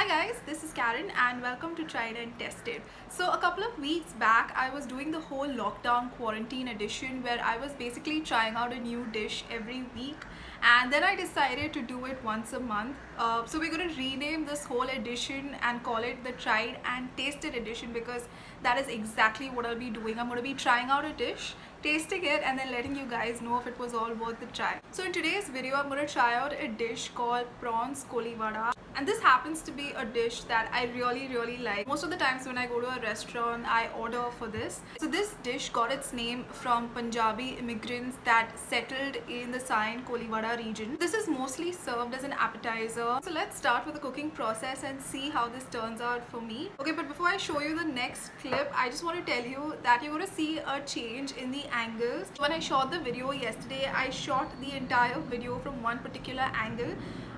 Hi guys, this is Karen and welcome to Tried and Tested. So a couple of weeks back I was doing the whole lockdown quarantine edition where I was basically trying out a new dish every week, and then I decided to do it once a month. So we're going to rename this whole edition and call it the Tried and Tasted edition because that is exactly what I'll be doing. I'm going to be trying out a dish, tasting it, and then letting you guys know if it was all worth the try. So in today's video I'm going to try out a dish called prawns koli vada, and this happens to be a dish that I really like. Most of the times when I go to a restaurant I order for this. So this dish got its name from Punjabi immigrants that settled in the Sion koli vada region. This is mostly served as an appetizer. So let's start with the cooking process and see how this turns out for me. Okay, but before I show you the next clip, I just want to tell you that you're going to see a change in the angles. When I shot the video yesterday, I shot the entire video from one particular angle,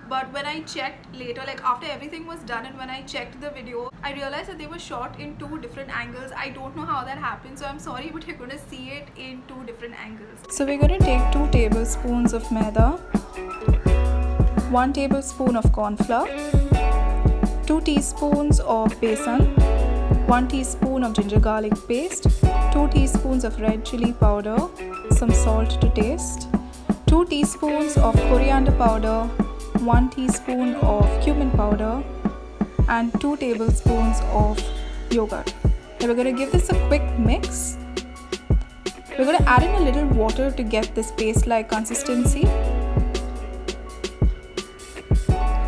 but when I checked later, like after everything was done and when I checked the video, I realized that they were shot in two different angles. I don't know how that happened, so I'm sorry, but you're going to see it in two different angles. So we're going to take 2 tablespoons of maida, 1 tablespoon of corn flour, 2 teaspoons of besan, 1 teaspoon of ginger garlic paste, 2 teaspoons of red chili powder, some salt to taste, 2 teaspoons of coriander powder, 1 teaspoon of cumin powder, and 2 tablespoons of yogurt. Now we're going to give this a quick mix. We're going to add in a little water to get this paste-like consistency.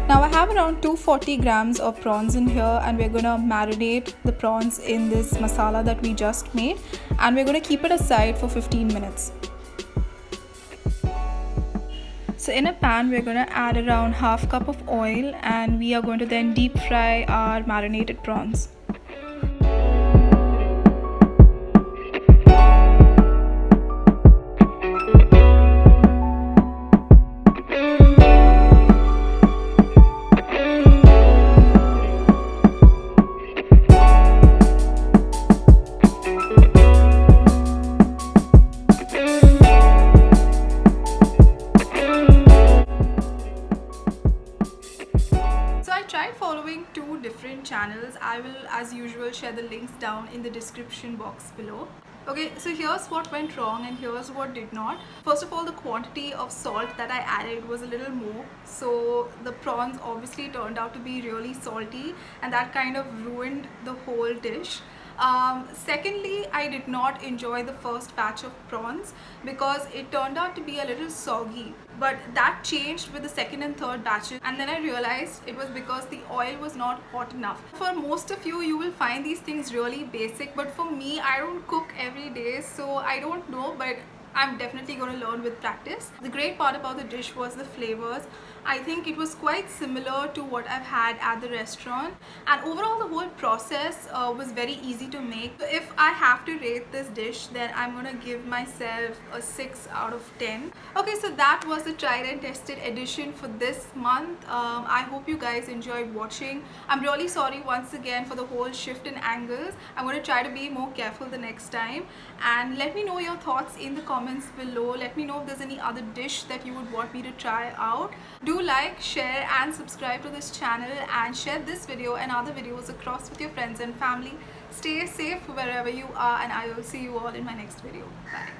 Now I have around 240 grams of prawns in here, and we're going to marinate the prawns in this masala that we just made, and we're going to keep it aside for 15 minutes. So in a pan we're going to add around half cup of oil, and we are going to then deep fry our marinated prawns. Following 2 different channels. I will as usual share the links down in the description box below. Okay, so here's what went wrong and here's what did not. First of all, the quantity of salt that I added was a little more, so the prawns obviously turned out to be really salty, and that kind of ruined the whole dish. Secondly, I did not enjoy the first batch of prawns because it turned out to be a little soggy, but that changed with the second and third batches, and then I realized it was because the oil was not hot enough. For most of you, you will find these things really basic, but for me, I don't cook every day, so I don't know, but I'm definitely going to learn with practice. The great part about the dish was the flavors. I think it was quite similar to what I've had at the restaurant, and overall the whole process was very easy to make. So if I have to rate this dish, then I'm going to give myself a 6 out of 10. Okay, so that was the tried and tested edition for this month. I hope you guys enjoyed watching. I'm really sorry once again for the whole shift in angles. I'm going to try to be more careful the next time, and let me know your thoughts in the comments below. Let me know if there's any other dish that you would want me to try out. Do like, share and subscribe to this channel, and share this video and other videos across with your friends and family. Stay safe wherever you are, and I will see you all in my next video. Bye.